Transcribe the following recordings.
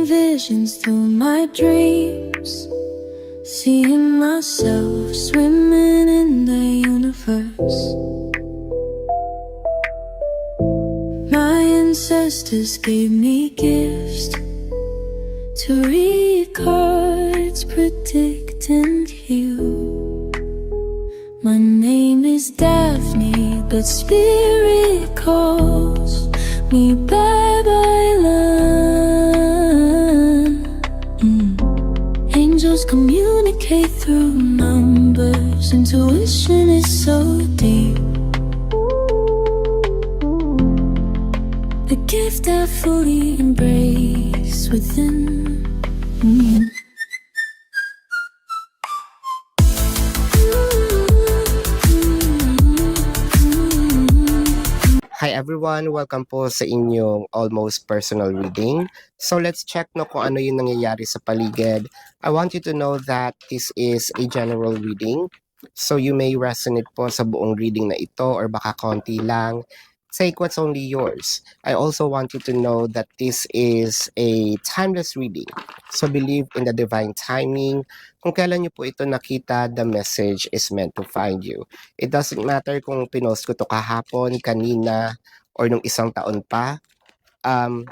visions through my dreams, seeing myself swimming in the universe. My ancestors gave me gifts to read cards, predict and heal. My name is Daphne, but spirit calls me Babylon. Angels communicate through numbers. Intuition is so deep. The gift I fully embrace within. Hi everyone! Welcome po sa inyong almost personal reading. So let's check no kung ano yung nangyayari sa paligid. I want you to know that this is a general reading. So you may resonate po sa buong reading na ito or baka konti lang. Take what's only yours. I also want you to know that this is a timeless reading. So believe in the divine timing. Kung kailan nyo po ito nakita, the message is meant to find you. It doesn't matter kung pinost ko to kahapon, kanina, or nung isang taon pa.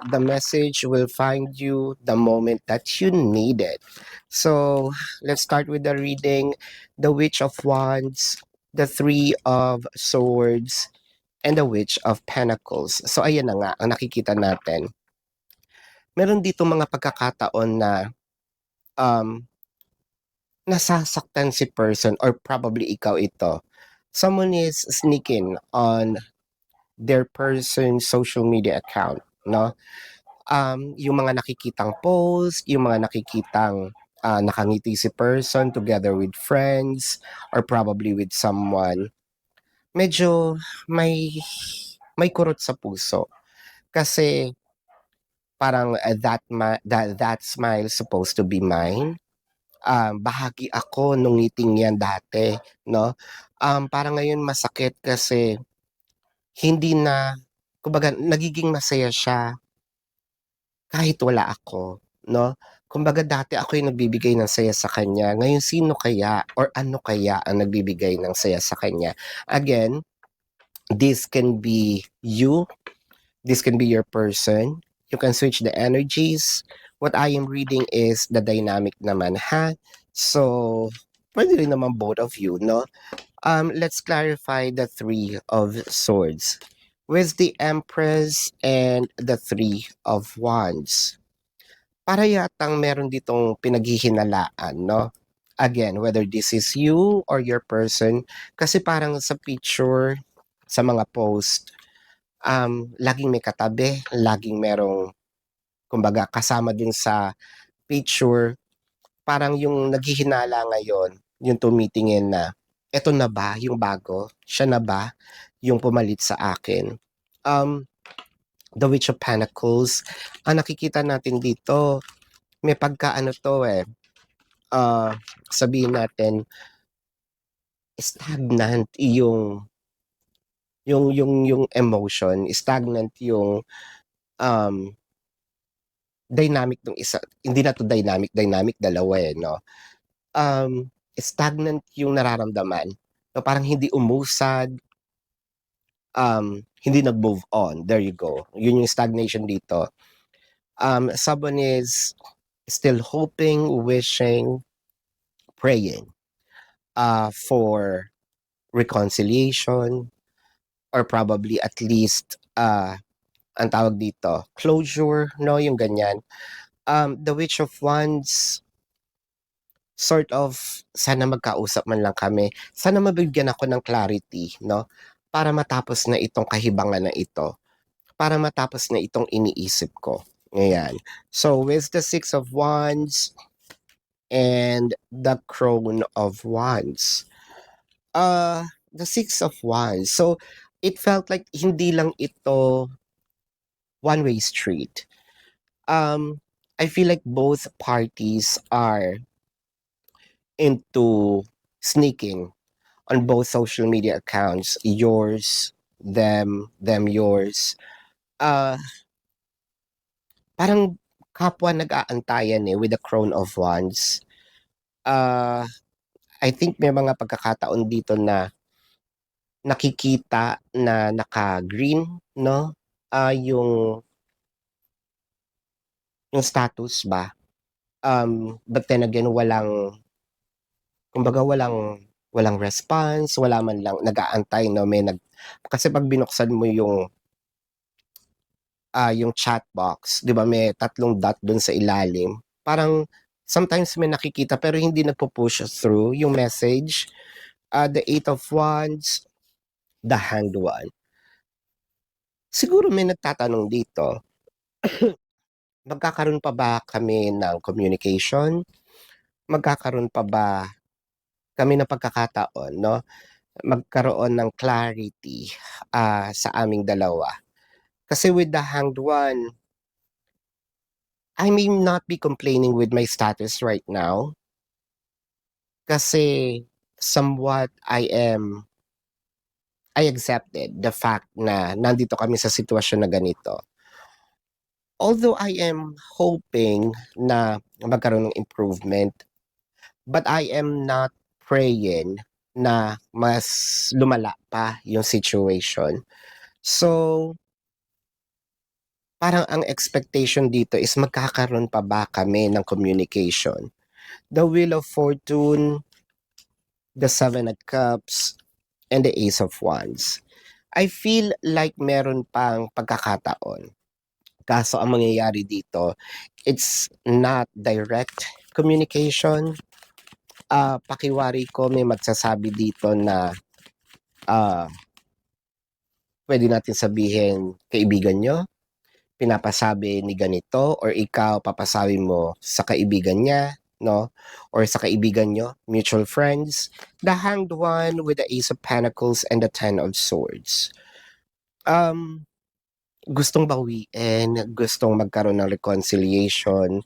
The message will find you the moment that you need it. So let's start with the reading. The Witch of Wands, the Three of Swords, and the Witch of Pentacles. So ayan na nga, ang nakikita natin. Meron dito mga pagkakataon na nasasaktan si person or probably ikaw ito. Someone is sneaking on their person's social media account, no? Yung mga nakikitang post, yung mga nakikitang nakangiti si person together with friends or probably with someone, medyo may kurot sa puso. Kasi parang that smile supposed to be mine. Bahagi ako nung ngiting yan dati, no? Parang ngayon masakit kasi hindi na, kumbaga nagiging masaya siya kahit wala ako, no? Kumbaga dati ako yung nagbibigay ng saya sa kanya. Ngayon sino kaya or ano kaya ang nagbibigay ng saya sa kanya? Again, this can be you, this can be your person. You can switch the energies. What I am reading is the dynamic naman, ha? So, pwede rin naman both of you, no? Let's clarify the Three of Swords with the Empress and the Three of Wands. Para yatang meron ditong pinaghihinalaan, no? Again, whether this is you or your person, kasi parang sa picture, sa mga post, laging may katabi, laging merong, kumbaga, kasama din sa picture, parang yung naghihinala ngayon, yung tumitingin na, eto na ba yung bago? Siya na ba yung pumalit sa akin? The Witch of Pentacles, ang nakikita natin dito, may pagkaano to sabihin natin, stagnant yung emotion, stagnant yung dynamic ng isa, hindi na to dynamic, dalawa no? Stagnant yung nararamdaman. So, parang hindi umusad, hindi nag-move on. There you go. Yun yung stagnation dito. Someone is still hoping, wishing, praying for reconciliation or probably at least ang tawag dito, closure, no? Yung ganyan. The Witch of Wands, sort of, sana magkausap man lang kami. Sana mabigyan ako ng clarity, no? Para matapos na itong kahibangan na ito. Para matapos na itong iniisip ko. Ayan. So, with the Six of Wands and the Crown of Wands. The Six of Wands. So, it felt like hindi lang ito one-way street. I feel like both parties are into sneaking on both social media accounts, yours, them, yours. Parang kapwa nag-aantayan, with the Crown of Wands. Ah, I think may mga pagkakataon dito na nakikita na naka-green, 'no, yung status ba. But then again kumbaga walang response, wala man lang nag-aantay, 'no, kasi 'pag binuksan mo yung chat box, 'di ba may tatlong dot dun sa ilalim, parang sometimes may nakikita pero hindi nagpu-push through yung message. The Eight of Wands, the Hanged One. Siguro may nagtatanong dito, magkakaroon pa ba kami ng communication? Magkakaroon pa ba kami ng pagkakataon, 'no, magkaroon ng clarity, sa aming dalawa? Kasi with the Hanged One, I may not be complaining with my status right now kasi somewhat I accepted the fact na nandito kami sa sitwasyon na ganito. Although I am hoping na magkaroon ng improvement, but I am not praying na mas lumala pa yung situation. So, parang ang expectation dito is magkakaroon pa ba kami ng communication? The Wheel of Fortune, the Seven of Cups, and the Ace of Wands. I feel like meron pang pagkakataon. Kaso ang mangyayari dito, it's not direct communication. Pakiwari ko may magsasabi dito na pwede natin sabihin kaibigan nyo, pinapasabi ni ganito, or ikaw papasabi mo sa kaibigan niya, no? Or sa kaibigan nyo, mutual friends. The Hanged One with the Ace of Pentacles and the Ten of Swords. Gustong bawiin, gustong magkaroon ng reconciliation.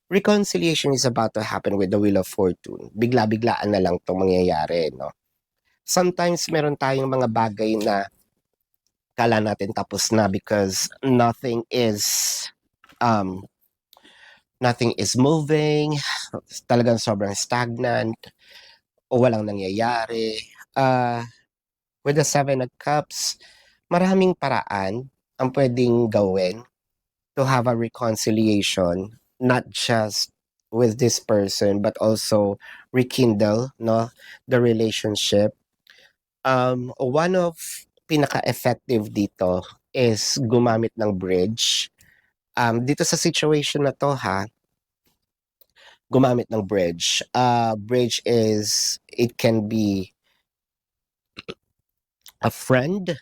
Reconciliation is about to happen with the Wheel of Fortune. Bigla-biglaan na lang 'tong mangyayari, no? Sometimes meron tayong mga bagay na akala natin tapos na because nothing is moving, talagang sobrang stagnant, o walang nangyayari. With the Seven of Cups, maraming paraan ang pwedeng gawin to have a reconciliation, not just with this person but also rekindle, no, the relationship. One of pinaka-effective dito is gumamit ng bridge. Dito sa situation na 'to, gumamit ng bridge. Bridge is, it can be a friend,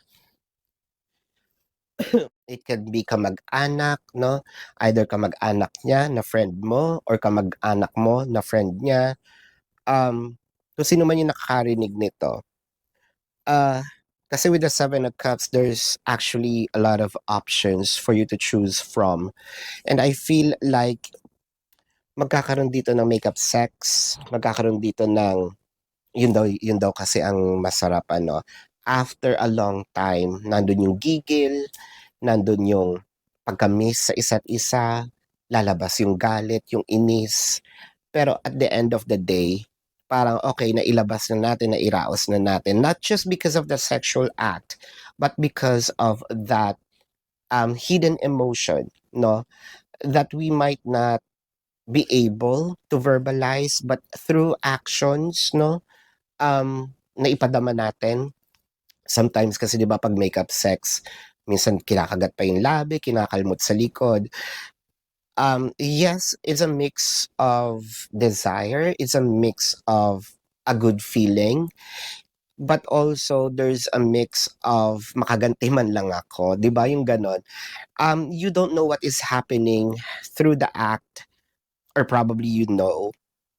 it can be kamag-anak, 'no, either kamag-anak niya na friend mo or kamag-anak mo na friend niya. Kung sino man yung nakakarinig nito. Kasi with the Seven of Cups, there's actually a lot of options for you to choose from. And I feel like magkakaroon dito ng makeup sex, magkakaroon dito ng, yun daw kasi ang masarap, ano, after a long time, nandun yung gigil, nandun yung pagka-miss sa isa't isa, lalabas yung galit, yung inis. Pero at the end of the day, parang okay, nailabas na natin, nairaos na natin. Not just because of the sexual act, but because of that hidden emotion, no, that we might not be able to verbalize, but through actions, no, naipadama natin. Sometimes kasi 'di ba pag makeup sex, minsan kinakagat pa yung labi, kinakalmot sa likod. Yes, it's a mix of desire, it's a mix of a good feeling, but also there's a mix of makaganti man lang ako, 'di ba yung gano'n? You don't know what is happening through the act, or probably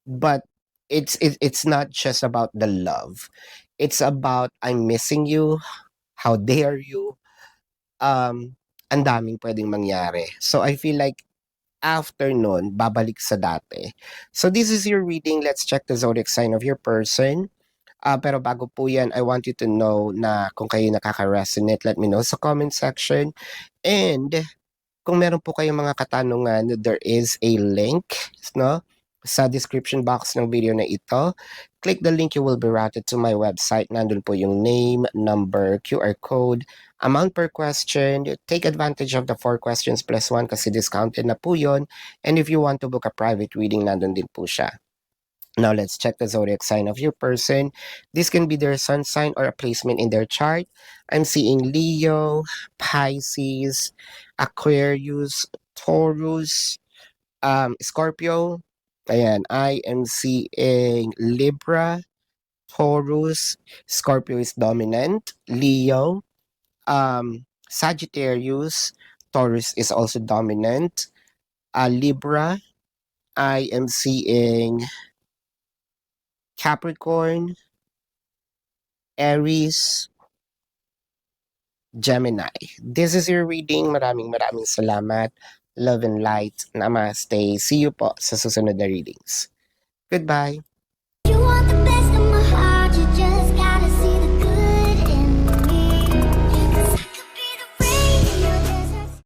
but it's not just about the love. It's about, "I'm missing you, how dare you?" Ang daming puwedeng mangyari. So I feel like after nun, babalik sa dati. So this is your reading. Let's check the zodiac sign of your person. Pero bago po yan, I want you to know na kung kayo nakaka-resonate, let me know sa comment section. And Kung meron po kayong mga katanungan, there is a link, no, sa description box ng video na ito. Click the link, you will be routed to my website. Nandun po yung name, number, QR code, amount per question. Take advantage of the 4 questions plus 1 kasi discounted na po yun. And if you want to book a private reading, nandun din po siya. Now let's check the zodiac sign of your person. This can be their sun sign or a placement in their chart. I'm seeing Leo, Pisces, Aquarius, Taurus, Scorpio. Ayan, I am seeing Libra, Taurus, Scorpio is dominant, Leo, Sagittarius, Taurus is also dominant, Libra, I am seeing Capricorn, Aries, Gemini. This is your reading. Maraming salamat. Love and light. Namaste. See you po sa susunod na readings. Goodbye.